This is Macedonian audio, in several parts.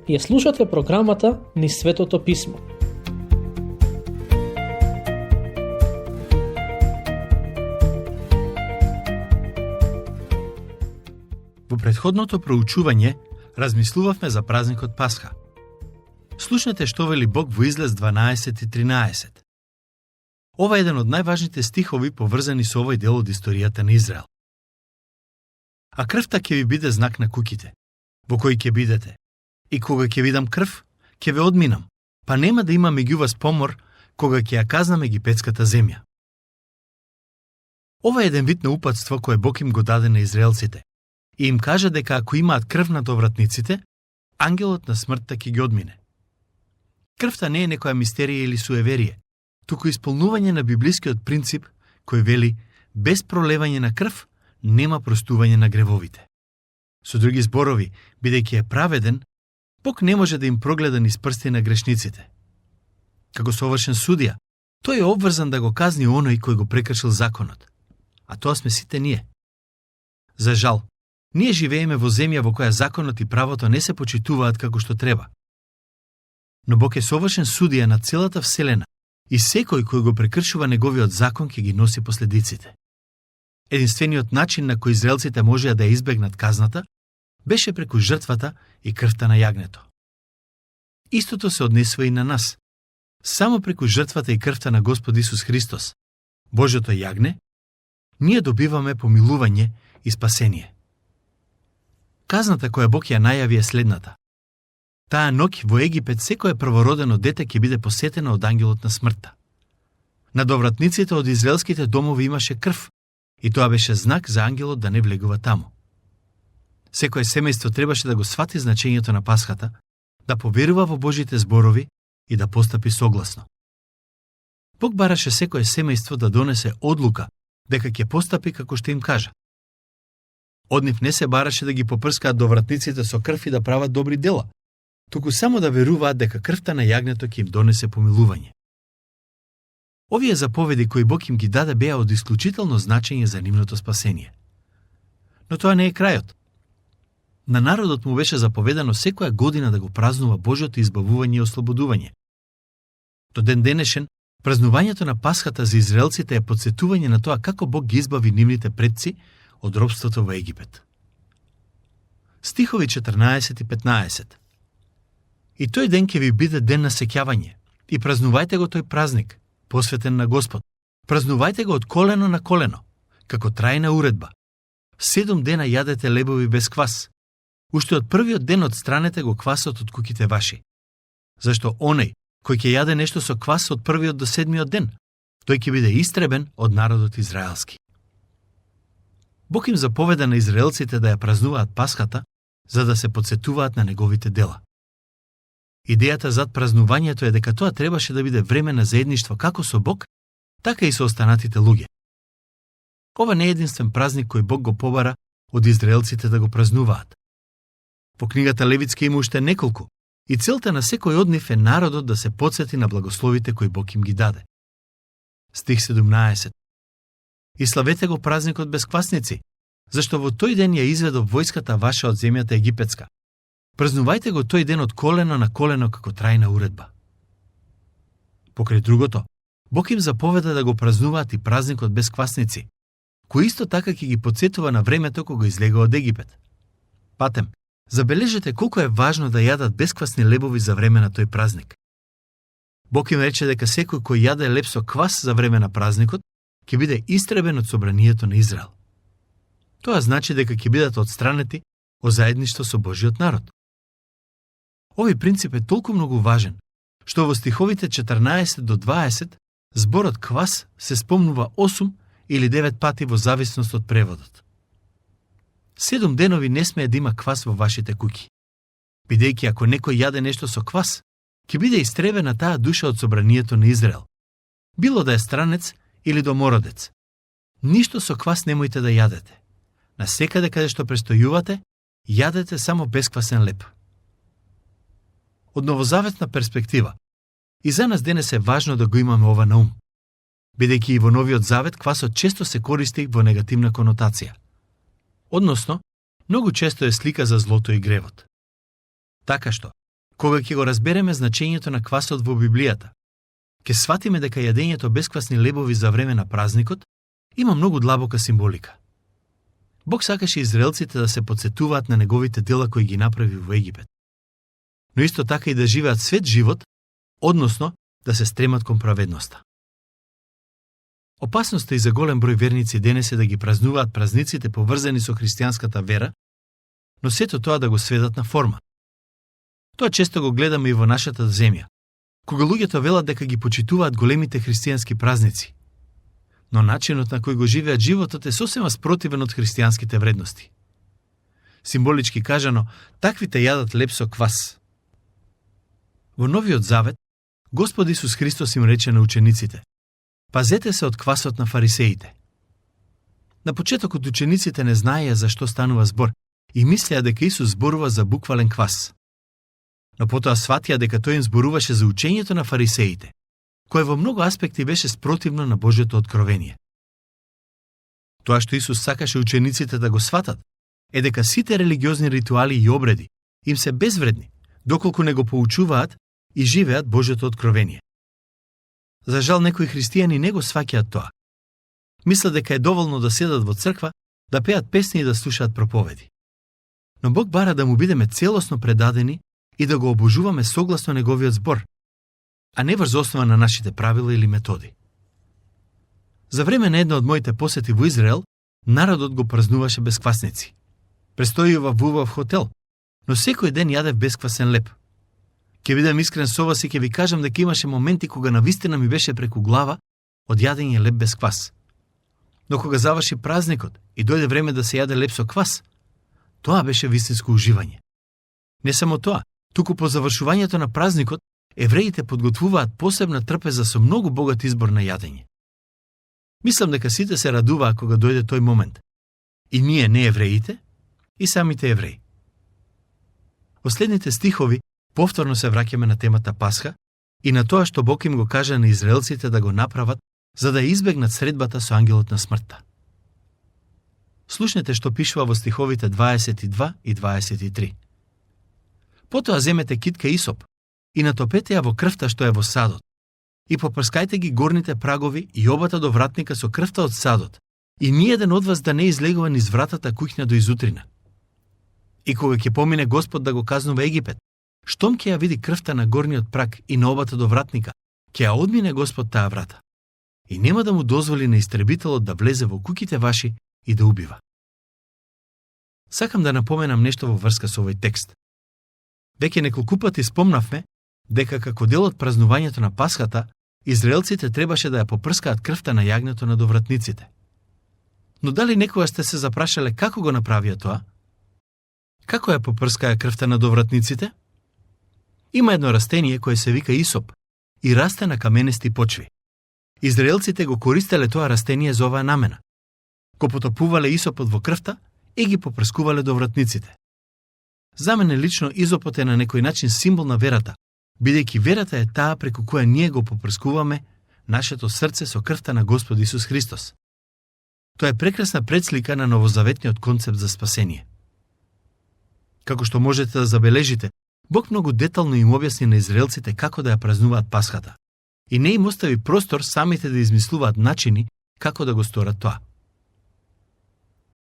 Ја слушате програмата Низ Светото Писмо. Во претходното проучување размислувавме за празникот Пасха. Слушнете што вели Бог во Излез 12 и 13. Ова е еден од најважните стихови поврзани со овој дел од историјата на Израел. А крвта ќе ви биде знак на куќите, во кои ќе бидете. И кога ќе видам крв, ќе ве одминам, па нема да има меѓу вас помор кога ќе ја казнам египетската земја. Ова е еден вид на упатство кое Бог им го даде на израелците и им кажа дека ако имаат крв над овратниците, ангелот на смртта ќе ги одмине. Крвта не е некоја мистерија или суеверие, туку исполнување на библискиот принцип кој вели без пролевање на крв нема простување на гревовите. Со други зборови, бидејќи е праведен, Бог не може да им прогледа низ прсти на грешниците. Како совршен судија, тој е обврзан да го казни оној кој го прекршил законот, а тоа сме сите ние. За жал, ние живееме во земја во која законот и правото не се почитуваат како што треба. Но Бог е совршен судија на целата вселена и секој кој го прекршува неговиот закон ќе ги носи последиците. Единствениот начин на кој израелците можеа да ја избегнат казната беше преку жртвата и крвта на јагнето. Истото се однесува и на нас. Само преку жртвата и крвта на Господ Исус Христос, Божјото јагне, ние добиваме помилување и спасение. Казната која Бог ја најави е следната. Таа ноќ во Египет секое првородено дете ќе биде посетено од ангелот на смртта. Над овратниците од израелските домови имаше крв и тоа беше знак за ангелот да не влегува таму. Секое семејство требаше да го свати значењето на Пасхата, да поверува во Божите зборови и да постапи согласно. Бог бараше секое семејство да донесе одлука дека ќе постапи како што им кажа. Од нив не се бараше да ги попрскаат довратниците со крв и да прават добри дела, туку само да веруваат дека крвта на јагнето ќе им донесе помилување. Овие заповеди кои Бог им ги даде беа од исклучително значење за нивното спасение. Но тоа не е крајот. На народот му беше заповедано секоја година да го празнува Божјото избавување и ослободување. До ден денешен, празнувањето на Пасхата за израелците е потсетување на тоа како Бог ги избави нивните предци од робството во Египет. Стихови 14 и 15. И тој ден ќе ви биде ден на сеќавање, и празнувајте го тој празник, посветен на Господ. Празнувајте го од колено на колено, како трајна уредба. 7 дена јадете лебови без квас. Уште од првиот ден отстранете го квасот од куќите ваши. Зашто оној кој ќе јаде нешто со квас од првиот до 7-миот ден, тој ќе биде истребен од народот израелски. Бог им заповеда на израелците да ја празнуваат Пасхата, за да се потсетуваат на неговите дела. Идејата зад празнувањето е дека тоа требаше да биде време на заедништво како со Бог, така и со останатите луѓе. Ова не е единствен празник кој Бог го побара од израелците да го празнуваат. Во книгата Левитска има уште неколку, и целта на секој од нив е народот да се потсети на благословите кои Бог им ги даде. Стих 17. И славете го празникот без квасници, зашто во тој ден ја изведов војската ваша од земјата египетска. Празнувајте го тој ден од колено на колено како трајна уредба. Покрај другото, Бог им заповеда да го празнуваат и празникот без квасници, кој исто така ќе ги потсетува на времето кога излега од Египет. Патем, забележете колку е важно да јадат бесквасни лебови за време на тој празник. Бог им рече дека секој кој јаде леб со квас за време на празникот ќе биде истребен од собранието на Израел. Тоа значи дека ќе бидат отстранети од заедништво со Божиот народ. Овој принцип е толку многу важен, што во стиховите 14 до 20 зборот квас се спомнува 8 или 9 пати во зависност од преводот. 7 денови не смее да има квас во вашите куќи. Бидејќи ако некој јаде нешто со квас, ќе биде истребена таа душа од собранието на Израел. Било да е странец или домородец. Ништо со квас немојте да јадете. На секаде каде што престојувате, јадете само бесквасен леб. Од новозаветна перспектива, и за нас денес е важно да го имаме ова на ум, бидејќи и во Новиот Завет квасот често се користи во негативна конотација. Односно, многу често е слика за злото и гревот. Така што, Кога ќе го разбереме значењето на квасот во Библијата, ќе сватиме дека јадењето бесквасни лебови за време на празникот има многу длабока символика. Бог сакаше израелците да се потсетуваат на неговите дела кои ги направи во Египет. Но исто така и да живеат свет живот, односно да се стремат кон праведноста. Опасноста и за голем број верници денес е да ги празнуваат празниците поврзани со христијанската вера, но сето тоа да го сведат на форма. Тоа често го гледаме и во нашата земја, кога луѓето велат дека ги почитуваат големите христијански празници, но начинот на кој го живеат животот е сосема спротивен од христијанските вредности. Символички кажано, таквите јадат леб со квас. Во Новиот Завет, Господ Исус Христос им рече на учениците: пазете се од квасот на фарисеите. На почетокот учениците не знаеја за што станува збор и мислеа дека Исус зборува за буквален квас. Но потоа сватија дека тој им зборуваше за учењето на фарисеите, кое во многу аспекти беше спротивно на Божјото откровение. Тоа што Исус сакаше учениците да го сватат е дека сите религиозни ритуали и обреди им се безвредни, доколку не го поучуваат и живеат Божјото откровение. За жал, некои христијани не го сваќаат тоа. Мислат дека е доволно да седат во црква, да пеат песни и да слушаат проповеди. Но Бог бара да му бидеме целосно предадени и да го обожуваме согласно неговиот збор, а не врз основа на нашите правила или методи. За време на една од моите посети во Израел, народот го празнуваше без квасници. Престојува во убав хотел, но секој ден јадев бесквасен леб. Ке бидам искрен со вас и ќе ви кажам дека имаше моменти кога навистина ми беше преку глава од јадење леб без квас. Но кога заврши празникот и дојде време да се јаде леб со квас, тоа беше вистинско уживање. Не само тоа, туку по завршувањето на празникот, евреите подготвуваат посебна трпеза со многу богат избор на јадење. Мислам дека сите се радуваа кога дојде тој момент. И ние, не евреите, и самите евреи. Во следните стихови повторно се враќаме на темата Пасха и на тоа што Бог им го кажа на израелците да го направат за да избегнат средбата со ангелот на смртта. Слушнете што пишува во стиховите 22 и 23. Потоа земете китка Исоп и натопете ја во крвта што е во садот и попрскајте ги горните прагови и обата до вратника со крвта од садот и ниеден од вас да не излегува низ вратата куќна до изутрина. И кога ќе помине Господ да го казнува Египет, штом ќе ја види крвта на горниот праг и на обата до вратника, ќе ја одмине Господ таа врата и нема да му дозволи на истребителот да влезе во куќите ваши и да убива. Сакам да напоменам нешто во врска со овој текст. Веќе неколку пати спомнавме дека како дел од празнувањето на Пасхата, израелците требаше да ја попрскаат крвта на јагнето на довратниците. Но дали некоја сте се запрашале како го направија тоа? Како ја попрскаја крвта на довратниците? Има едно растение кое се вика Исоп и расте на каменести почви. Израелците го користеле тоа растение за оваа намена. Го потопувале Исопот во крвта и ги попрскувале довратниците. За мене лично Изопот е на некој начин символ на верата, бидејќи верата е таа преку која ние го попрскуваме нашето срце со крвта на Господ Исус Христос. Тоа е прекрасна предслика на новозаветниот концепт за спасение. Како што можете да забележите, Бог многу детално им објасни на израелците како да ја празнуваат Пасхата и не им остави простор самите да измислуваат начини како да го сторат тоа.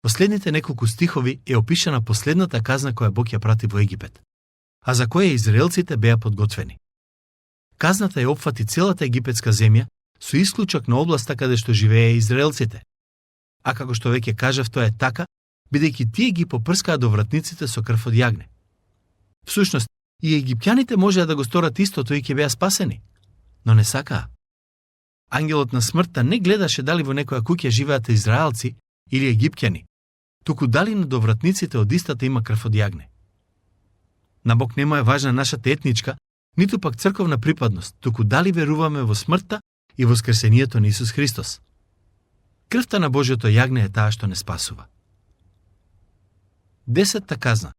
Последните неколку стихови е опишана последната казна која Бог ја прати во Египет, а за која израелците беа подготвени. Казната ја опфати целата египетска земја со исклучок на областа каде што живееа израелците. А како што веќе кажав, тоа е така, бидејќи тие ги попрскаа довратниците со крв од јагне. Всушност, и египтјаните можеа да го сторат истото и ќе беа спасени, но не сакаа. Ангелот на смртта не гледаше дали во некоја куќа живеат израелци или египтјани, туку дали на довратниците од истата има крв од јагне. На Бог нема е важна нашата етничка, ниту пак црковна припадност, туку дали веруваме во смртта и воскресението на Исус Христос. Крвта на Божјото јагне е таа што не спасува. 10-та казна.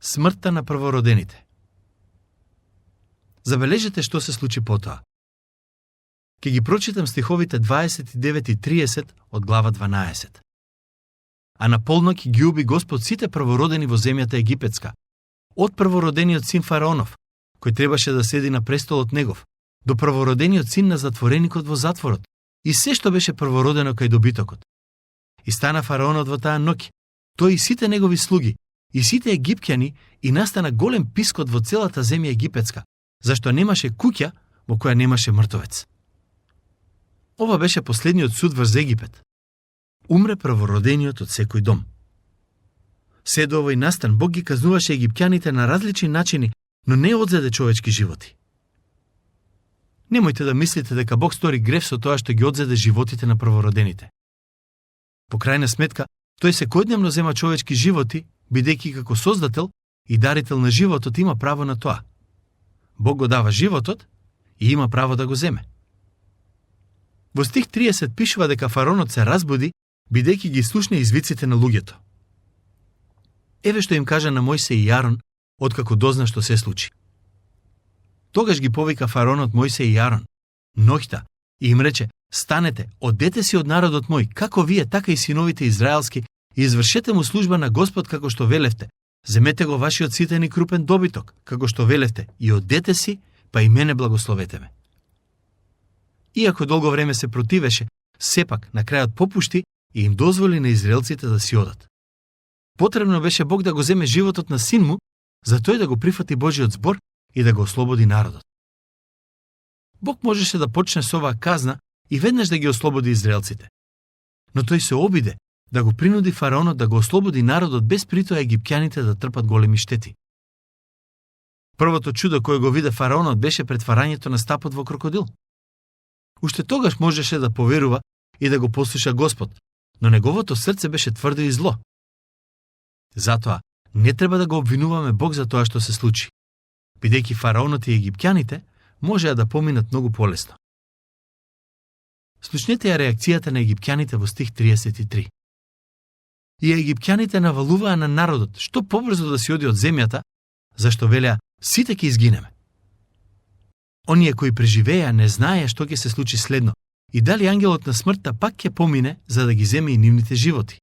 Смртта на првородените. Забележете што се случи потоа. Ке ги прочитам стиховите 29 и 30 од глава 12. А на полноќ ги уби Господ сите првородени во земјата египетска, од првородениот син Фараонов, кој требаше да седи на престолот негов, до првородениот син на затвореникот во затворот и се што беше првородено кај добитокот. И стана фараонот во таа ноќ, тој и сите негови слуги, и сите египќани, и настана голем пискот во целата земја египетска, зашто немаше куќа во која немаше мртовец. Ова беше последниот суд врз Египет. Умре првородениот од секој дом. Се до овој настан Бог ги казнуваше египќаните на различни начини, но не одзеде човечки животи. Немојте да мислите дека Бог стори грев со тоа што ги одзеде животите на првородените. По крајна сметка, тој секојдневно зема човечки животи, бидејќи како создател и дарител на животот има право на тоа. Бог го дава животот и има право да го земе. Во стих 30 пишува дека фараонот се разбуди, бидејќи ги слушна извиците на луѓето. Еве што им кажа на Мојсей и Арон, откако дозна што се случи. Тогаш ги повика фараонот Мојсей и Арон, ноќта, и им рече: станете, одете си од народот мој, како вие, така и синовите израелски, и извршете му служба на Господ како што велевте. Земете го вашиот ситен и крупен добиток, како што велевте, и одете си, па и мене благословете ме. Иако долго време се противеше, сепак на крајот попушти и им дозволи на израелците да си одат. Потребно беше Бог да го земе животот на син му, за тој да го прифати Божиот збор и да го ослободи народот. Бог можеше да почне со оваа казна и веднаш да ги ослободи израелците. Но тој се обиде да го принуди фараонот да го ослободи народот без притоа египќаните да трпат големи штети. Првото чудо кое го виде фараонот беше претварањето на стапот во крокодил. Уште тогаш можеше да поверува и да го послуша Господ, но неговото срце беше тврдо и зло. Затоа не треба да го обвинуваме Бог за тоа што се случи, бидејќи фараонот и египќаните можеа да поминат многу полесно. Слушнете ја реакцијата на египќаните во стих 33. И египќаните навалуваа на народот што побрзо да си оди од земјата, зашто велеа: сите ќе изгинеме. Оние кои преживеа не знаеа што ќе се случи следно и дали ангелот на смртта пак ќе помине за да ги земе и нивните животи.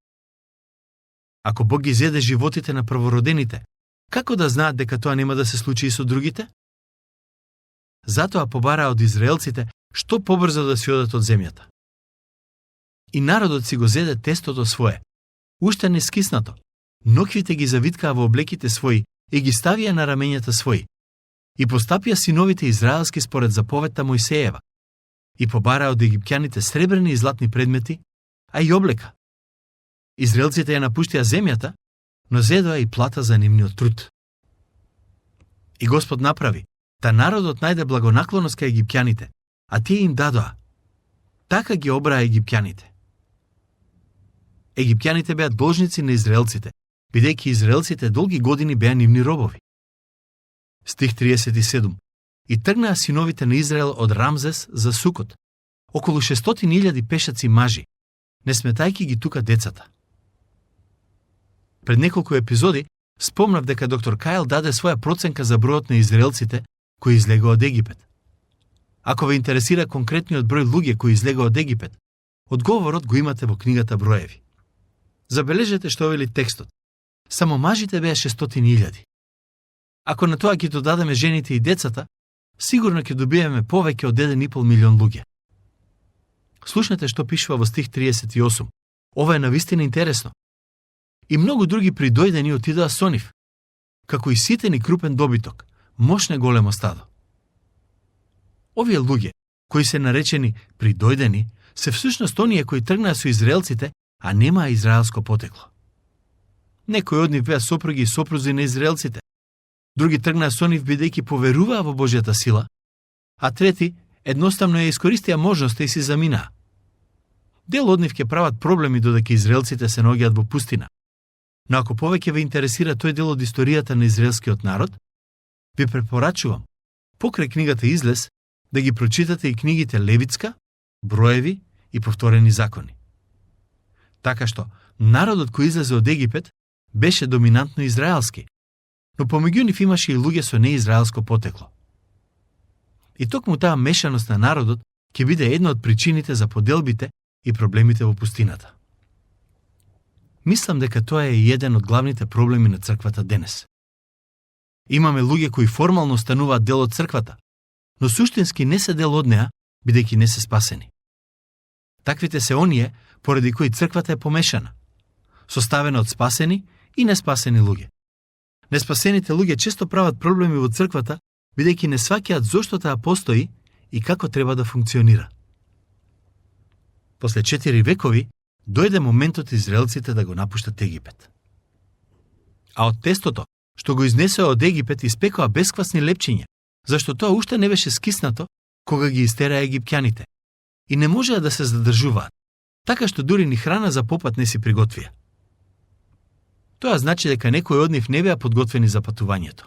Ако Бог ги зеде животите на првородените, како да знаат дека тоа нема да се случи и со другите? Затоа побараа од израелците што побрзо да си одат од земјата. И народот си го зеде тестото свое, уште не скиснато, ноквите ги завиткаа во облеките своји и ги ставија на рамењата своји. И постапија синовите израелски според заповедта Мојсеева. И побараа од египќаните сребрени и златни предмети, а и облека. Израелците ја напуштија земјата, но зедоа и плата за нивниот труд. И Господ направи, та народот најде благонаклоност кај египќаните, а тие им дадоа. Така ги обраа египќаните. Египќаните беа должници на израелците, бидејќи израелците долги години беа нивни робови. Стих 37. И тргнаа синовите на Израел од Рамзес за Сукот, околу 600.000 пешаци мажи, не сметајќи ги тука децата. Пред неколку епизоди спомнав дека доктор Кајл даде своја проценка за бројот на израелците кои излегоа од Египет. Ако ве интересира конкретниот број луѓе кои излегоа од Египет, одговорот го имате во книгата Броеви. Забележете што вели текстот. Само мажите беа 600.000. Ако на тоа ги додадеме жените и децата, сигурно ќе добиеме повеќе од 1,5 милион луѓе. Слушнете што пишува во стих 38. Ова е навистина интересно. И многу други придојдени отидоа со нив, како и ситен и крупен добиток, мощне големо стадо. Овие луѓе, кои се наречени придојдени, се всушност оние кои тргнаа со израелците, а немаа израелско потекло. Некои од нив беа сопруги и сопрузи на израелците, други тргнаа со нив бидејќи поверуваа во Божјата сила, а трети едноставно ја искористија можноста и си заминаа. Дел од нив ќе прават проблеми додека израелците се наоѓаат во пустина. Но ако повеќе ве интересира тој дел од историјата на израелскиот народ, ви препорачувам, покрај книгата Излез, да ги прочитате и книгите Левитска, Броеви и Повторени закони. Така што, народот кој излезе од Египет беше доминантно израелски, но помеѓу нив имаше и луѓе со неизраелско потекло. И токму таа мешаност на народот ќе биде една од причините за поделбите и проблемите во пустината. Мислам дека тоа е еден од главните проблеми на црквата денес. Имаме луѓе кои формално стануваат дел од црквата, но суштински не се дел од неа, бидејќи не се спасени. Таквите се оние поради кои црквата е помешана, составена од спасени и неспасени луѓе. Неспасените луѓе често прават проблеми во црквата, бидејќи не сваќаат зошто таа постои и како треба да функционира. После 4 векови дојде моментот израелците да го напуштат Египет. А од тестото, што го изнесоа од Египет, испекоа бесквасни лепчиња, зашто тоа уште не беше скиснато кога ги истераа египтјаните и не можеа да се задржуваат, така што дури ни храна за попат не си приготвија. Тоа значи дека некои од нив не беа подготвени за патувањето.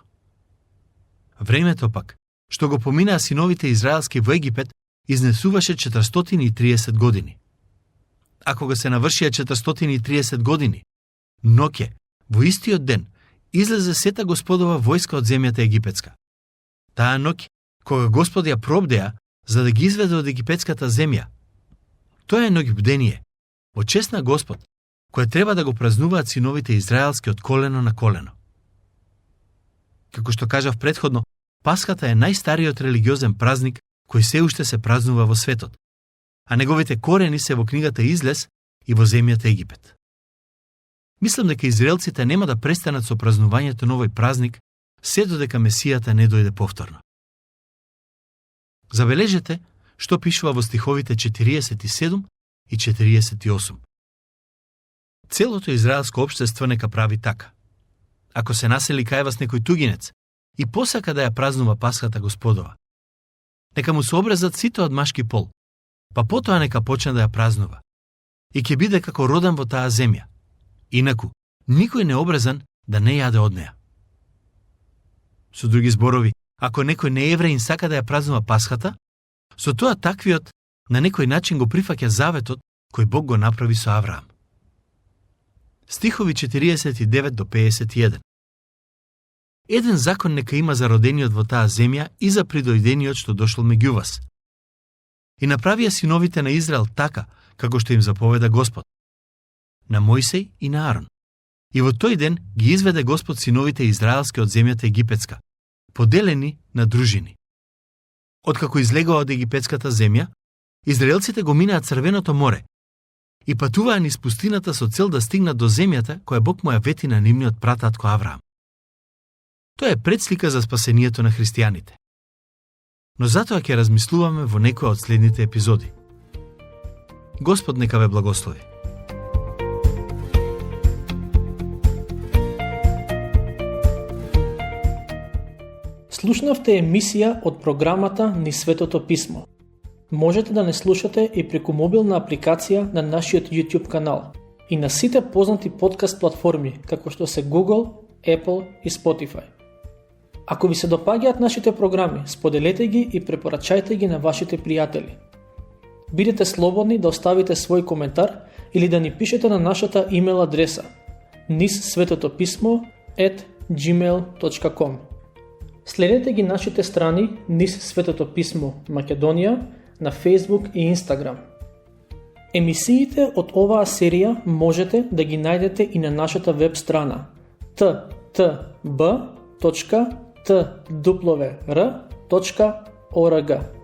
Времето пак, што го поминаа синовите израелски во Египет, изнесуваше 430 години. А кога се навршија 430 години, ноќе, во истиот ден, излезе сета Господова војска од земјата египетска. Таа ноќ, кога Господ ја пробдеа за да ги изведе од египетската земја. Тоа е ноќ бдение, од чест на Господ, која треба да го празнуваат синовите израелски од колено на колено. Како што кажав претходно, Пасхата е најстариот религиозен празник кој се уште се празнува во светот, а неговите корени се во книгата Излез и во земјата Египет. Мислам дека израелците нема да престанат со празнувањето на овој празник се додека Месијата не дојде повторно. Забележете што пишува во стиховите 47 и 48. Целото израелско општество нека прави така. Ако се насели кај вас некој тугинец и посака да ја празнува Пасхата Господова, нека му се обрезат сите од машки пол, па потоа нека почне да ја празнува. И ќе биде како родан во таа земја. Инаку, никој необрезан да не јаде од неа. Со други зборови, ако некој неевреин сака да ја празнува Пасхата, со тоа таквиот на некој начин го прифаќа заветот кој Бог го направи со Авраам. Стихови 49 до 51. Еден закон нека има за родениот во таа земја и за придојдениот што дошол меѓу вас. И направија синовите на Израел така, како што им заповеда Господ, на Мојсей и на Арон. И во тој ден ги изведе Господ синовите израелски од земјата египетска, поделени на дружини. Откако излегоа од египетската земја, израелците го минаа Црвеното море и патуваа низ пустината со цел да стигнат до земјата која Бог му ја вети на нивниот прататко Авраам. Тоа е предслика за спасението на христијаните. Но затоа ќе размислуваме во некоја од следните епизоди. Господ нека ве благослови. Слушнавте емисија од програмата Низ Светото Писмо. Можете да не слушате и преку мобилна апликација на нашиот YouTube канал и на сите познати подкаст платформи, како што се Google, Apple и Spotify. Ако ви се допаѓаат нашите програми, споделете ги и препорачајте ги на вашите пријатели. Бидете слободни да оставите свој коментар или да ни пишете на нашата имейл адреса nizsvetopismo@gmail.com. Следете ги нашите страни Низ Светото Писмо Македонија на Facebook и Instagram. Емисиите од оваа серија можете да ги најдете и на нашата веб страна ttb.twr.org.